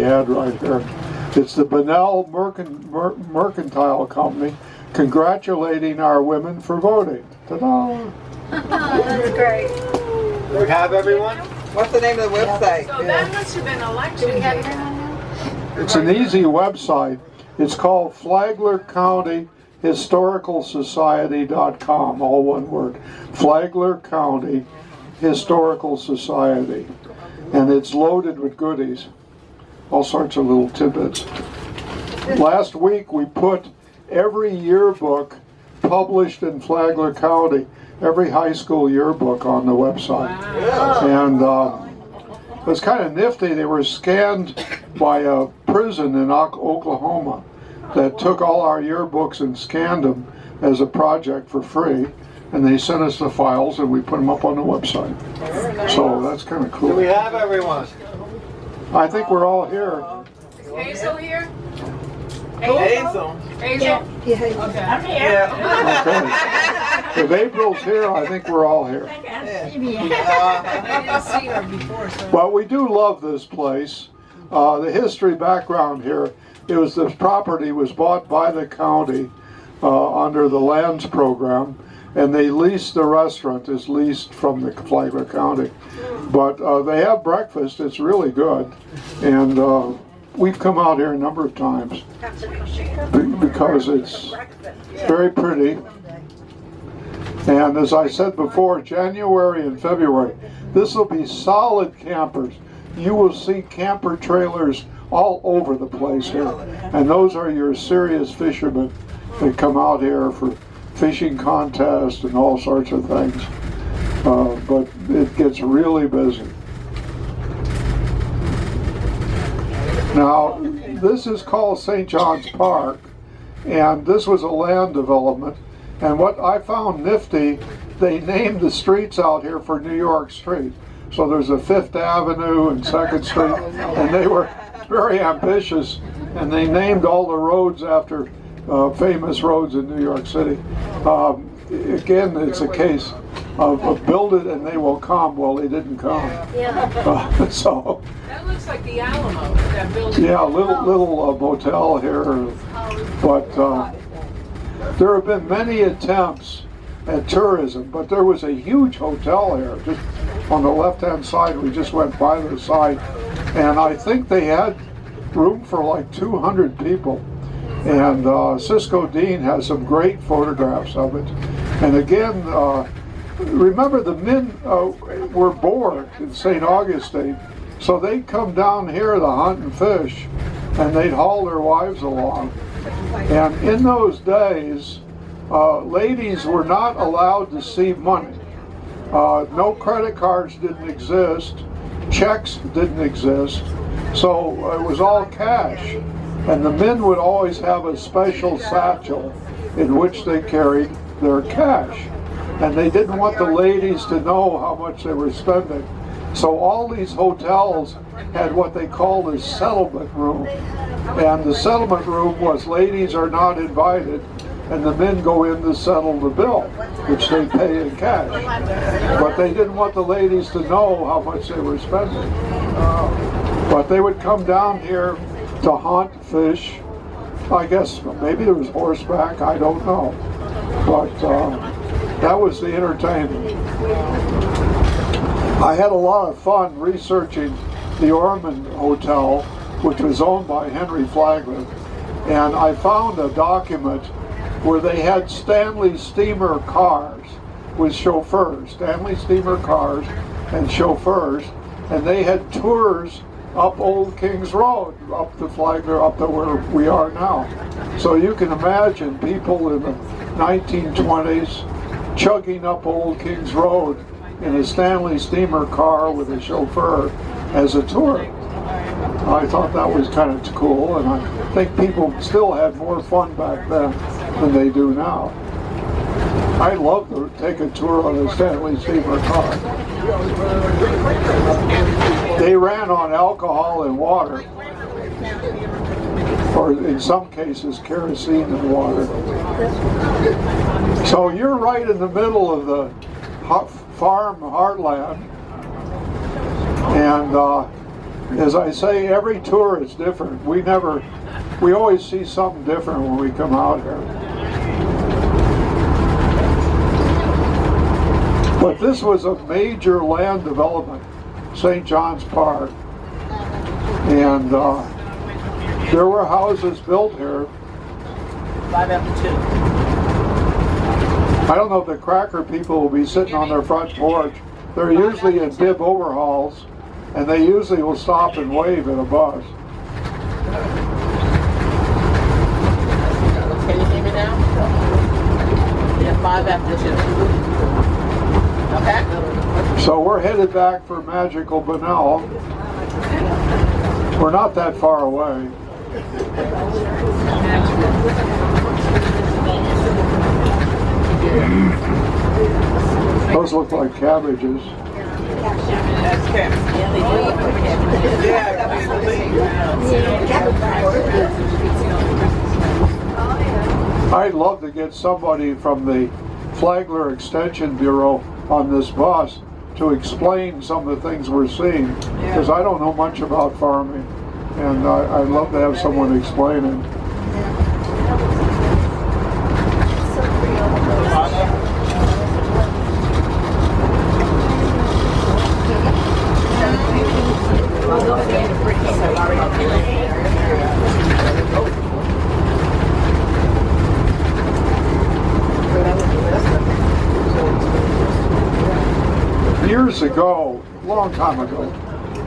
ad right here. It's the Bunnell Mercantile Company congratulating our women for voting. Ta-da! That's great. We have everyone? What's the name of the website? So that must have been election day. It's an easy website. It's called Flagler County Historical Society.com, all one word. Flagler County Historical Society. And it's loaded with goodies, all sorts of little tidbits. Last week we put every yearbook published in Flagler County, every high school yearbook on the website. And it was kind of nifty. They were scanned by a prison in Oklahoma that took all our yearbooks and scanned them as a project for free. And they sent us the files and we put them up on the website. So that's kind of cool. Do we have everyone? I think we're all here. Is Hazel here? Hazel. Hazel? Yeah. Okay. I'm Yeah. Okay. If April's here, I think we're all here. I didn't see her before, so. Well, we do love this place. The history background here, this property was bought by the county under the lands program, and they leased the restaurant, is leased from the Flagler County. But they have breakfast, it's really good. And we've come out here a number of times because it's very pretty. And as I said before, January and February, this will be solid campers. You will see camper trailers all over the place here. And those are your serious fishermen that come out here for fishing contests and all sorts of things. But it gets really busy. Now, this is called St. John's Park, and this was a land development. And what I found nifty, they named the streets out here for New York Street. So there's a 5th Avenue and 2nd Street, and they were very ambitious, and they named all the roads after famous roads in New York City. Again, it's a case of build it and they will come. Well, they didn't come. Yeah. So. That looks like the Alamo, that building. Yeah, little motel here, but there have been many attempts at tourism, but there was a huge hotel here, just on the left-hand side. We just went by the side, and I think they had room for like 200 people. And Cisco Dean has some great photographs of it. And again, remember the men were bored in St. Augustine, so they'd come down here to hunt and fish, and they'd haul their wives along. And in those days, ladies were not allowed to see money. No credit cards didn't exist, checks didn't exist, so it was all cash. And the men would always have a special satchel in which they carried their cash. And they didn't want the ladies to know how much they were spending. So all these hotels had what they called a settlement room. And the settlement room was ladies are not invited, and the men go in to settle the bill, which they pay in cash. But they didn't want the ladies to know how much they were spending. But they would come down here to hunt, fish. I guess maybe there was horseback, I don't know. But that was the entertainment. I had a lot of fun researching the Ormond Hotel, which was owned by Henry Flagler. And I found a document where they had Stanley steamer cars with chauffeurs, Stanley steamer cars and chauffeurs, and they had tours up Old Kings Road, up to Flagler, up to where we are now. So you can imagine people in the 1920s chugging up Old Kings Road in a Stanley steamer car with a chauffeur as a tour. I thought that was kind of cool, and I think people still had more fun back then than they do now. I'd love to take a tour on a Stanley steamer car. They ran on alcohol and water, or in some cases kerosene and water. So you're right in the middle of the farm heartland, and as I say, every tour is different. We always see something different when we come out here. But this was a major land development, St. John's Park. And there were houses built here. 5 after 2. I don't know if the cracker people will be sitting on their front porch. They're usually in bib overhauls, and they usually will stop and wave at a bus. Can you hear me now? Yeah, 5 after 2. Okay? So we're headed back for magical Bunnell. We're not that far away. Those look like cabbages. That's cabbage. I'd love to get somebody from the Flagler Extension Bureau on this bus to explain some of the things we're seeing, because I don't know much about farming, and I'd love to have someone explain it. Years ago, a long time ago,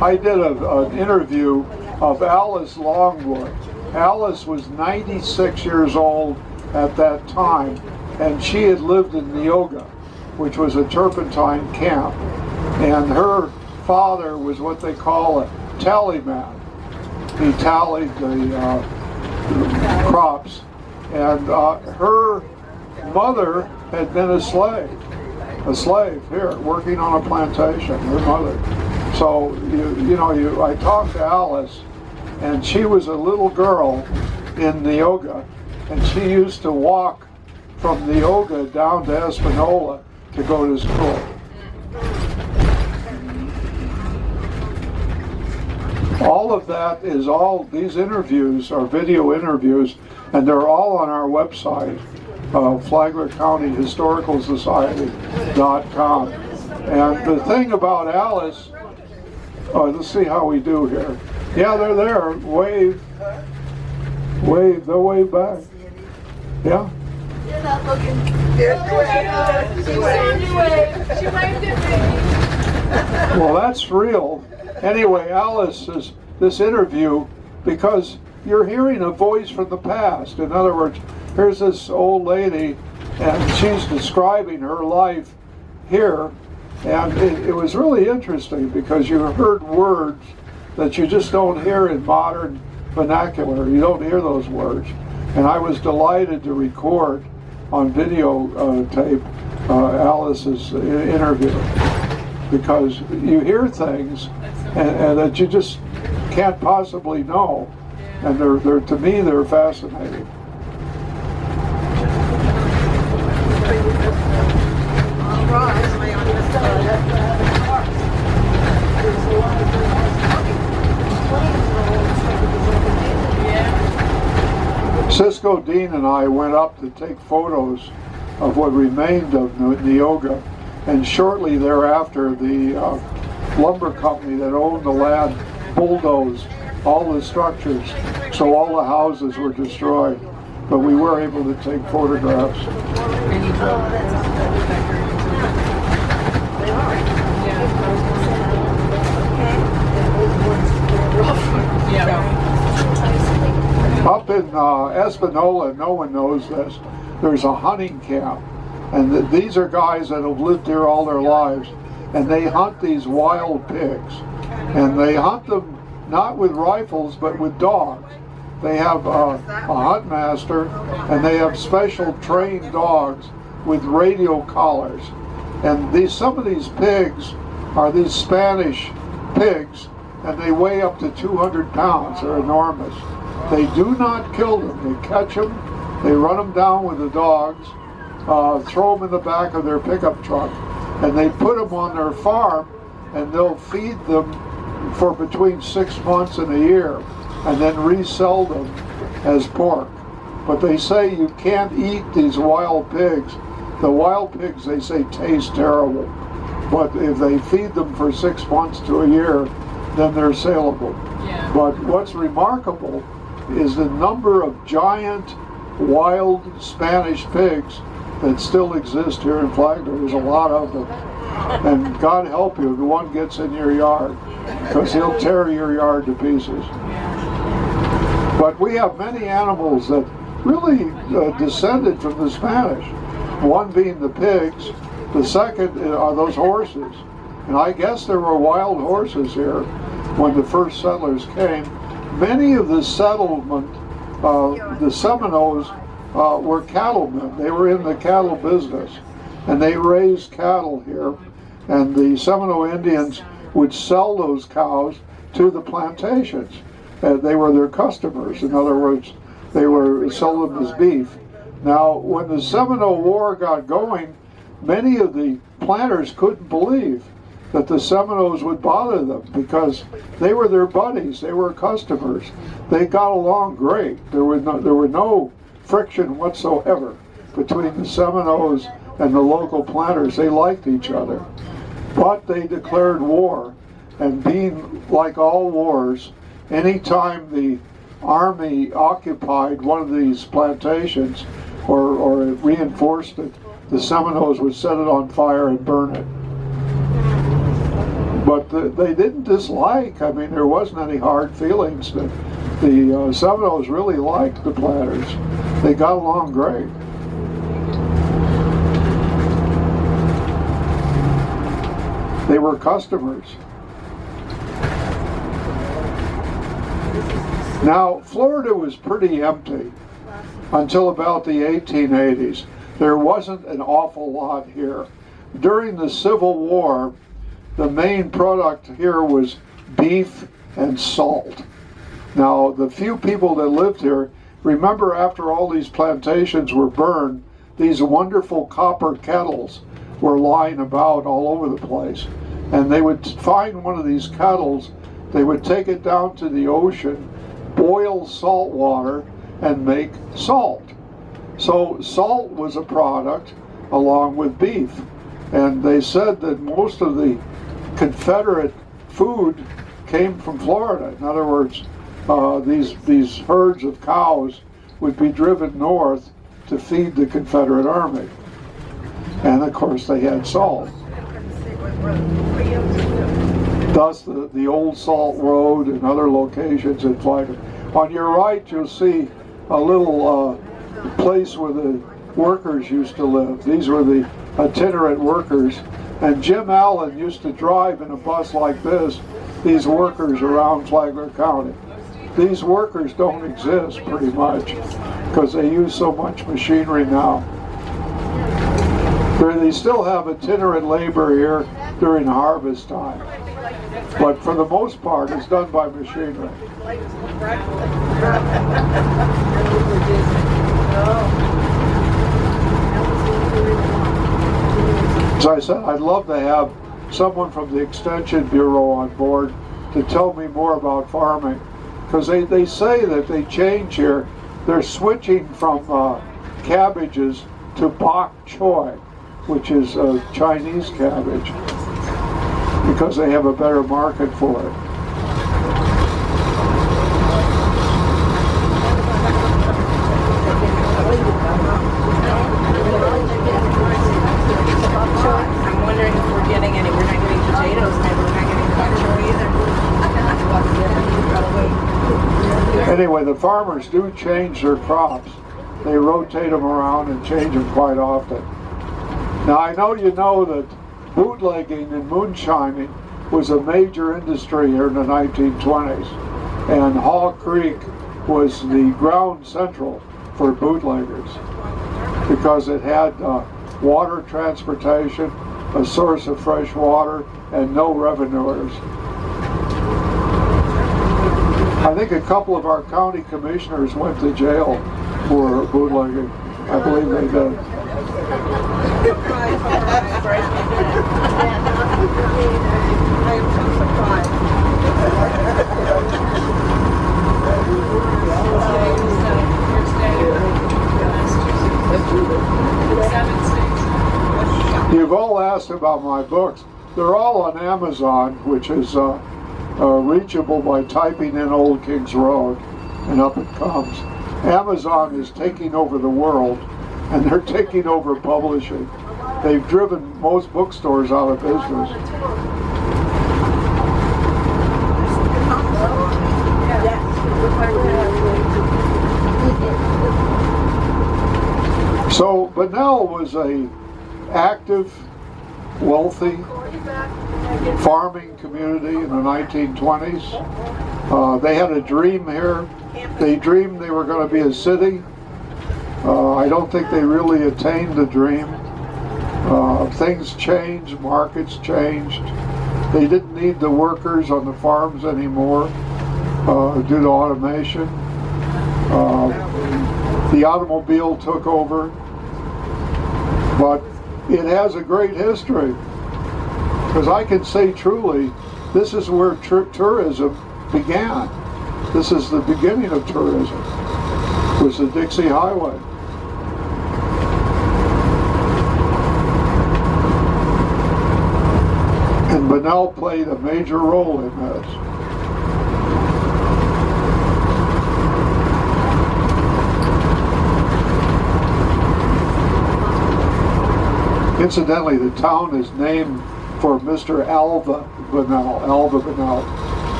I did an interview of Alice Longwood. Alice was 96 years old at that time, and she had lived in Neoga, which was a turpentine camp. And her father was what they call a tallyman. He tallied the crops, and her mother had been a slave here, working on a plantation, her mother. So, I talked to Alice, and she was a little girl in Neoga, and she used to walk from Neoga down to Espanola to go to school. All of that is these interviews are video interviews, and they're all on our website, Flagler County Historical Society.com. And the thing about Alice, let's see how we do here. Yeah, they're there. Wave. They'll wave back. Yeah? You're not looking. She waved at me. Well, that's real. Anyway, Alice is this interview because you're hearing a voice from the past. In other words, here's this old lady, and she's describing her life here, and it was really interesting because you heard words that you just don't hear in modern vernacular. You don't hear those words. And I was delighted to record on video tape Alice's interview, because you hear things and that you just can't possibly know, and they're to me they're fascinating. Cisco Dean and I went up to take photos of what remained of Neoga, and shortly thereafter the lumber company that owned the land bulldozed all the structures, so all the houses were destroyed, but we were able to take photographs. Up in Espanola, no one knows this, there's a hunting camp, and these are guys that have lived here all their lives, and they hunt these wild pigs, and they hunt them not with rifles but with dogs. They have a hunt master, and they have special trained dogs with radio collars, and some of these pigs are these Spanish pigs, and they weigh up to 200 pounds. They're enormous. They do not kill them. They catch them, they run them down with the dogs, throw them in the back of their pickup truck, and they put them on their farm, and they'll feed them for between 6 months and a year, and then resell them as pork. But they say you can't eat these wild pigs. The wild pigs, they say, taste terrible. But if they feed them for 6 months to a year, then they're saleable. Yeah. But what's remarkable is the number of giant wild Spanish pigs that still exist here in Flagler. There's a lot of them. And God help you if one gets in your yard, because he'll tear your yard to pieces. But we have many animals that really descended from the Spanish. One being the pigs, the second are those horses. And I guess there were wild horses here when the first settlers came. Many of the settlement, the Seminoles, were cattlemen. They were in the cattle business, and they raised cattle here. And the Seminole Indians would sell those cows to the plantations. They were their customers. In other words, they were selling them as beef. Now, when the Seminole War got going, many of the planters couldn't believe that the Seminoles would bother them, because they were their buddies, they were customers. They got along great. There were no friction whatsoever between the Seminoles and the local planters. They liked each other. But they declared war, and being like all wars, anytime the army occupied one of these plantations or reinforced it, the Seminoles would set it on fire and burn it. But they didn't dislike. I mean, there wasn't any hard feelings. The Seminoles really liked the planters. They got along great. They were customers. Now, Florida was pretty empty until about the 1880s. There wasn't an awful lot here. During the Civil War, the main product here was beef and salt. Now, the few people that lived here, remember after all these plantations were burned, these wonderful copper kettles were lying about all over the place. And they would find one of these kettles, they would take it down to the ocean, boil salt water, and make salt. So salt was a product along with beef. And they said that most of the Confederate food came from Florida. In other words, these herds of cows would be driven north to feed the Confederate army. And of course they had salt. Thus the Old Salt Road and other locations in Flagler. On your right you'll see a little place where the workers used to live. These were the itinerant workers. And Jim Allen used to drive in a bus like this, these workers around Flagler County. These workers don't exist pretty much because they use so much machinery now. They still have itinerant labor here during harvest time, but for the most part it's done by machinery. As I said, I'd love to have someone from the Extension Bureau on board to tell me more about farming, because they say that they change here. They're switching from cabbages to bok choy, which is Chinese cabbage, because they have a better market for it. I'm wondering if we're getting any. We're not getting potatoes, maybe we're not getting bok choy either. Anyway, the farmers do change their crops. They rotate them around and change them quite often. Now, I know you know that bootlegging and moonshining was a major industry here in the 1920s, and Hall Creek was the ground central for bootleggers because it had water transportation, a source of fresh water, and no revenuers. I think a couple of our county commissioners went to jail for bootlegging. I believe they did. You've all asked about my books. They're all on Amazon, which is reachable by typing in Old Kings Road, and up it comes. Amazon is taking over the world, and they're taking over publishing. They've driven most bookstores out of business. So Bunnell was a active, wealthy farming community in the 1920s. They had a dream here. They dreamed they were going to be a city. I don't think they really attained the dream. Things changed, markets changed. They didn't need the workers on the farms anymore due to automation. The automobile took over, but it has a great history, because I can say truly, this is where tourism began. This is the beginning of tourism. It was the Dixie Highway. And Bunnell played a major role in this. Incidentally, the town is named for Mr. Alva Bunnell,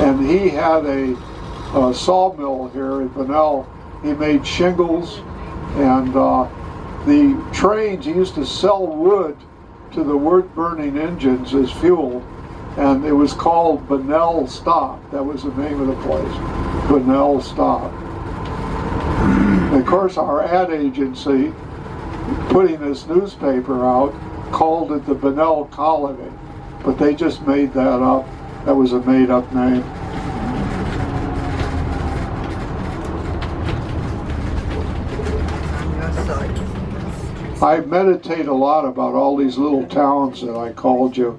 and he had a sawmill here in Bunnell. He made shingles, and the trains, he used to sell wood to the wood-burning engines as fuel, and it was called Bunnell Stop. That was the name of the place, Bunnell Stop. And of course, our ad agency, putting this newspaper out, called it the Bunnell Colony, but they just made that up. That was a made-up name. I meditate a lot about all these little towns that I called you.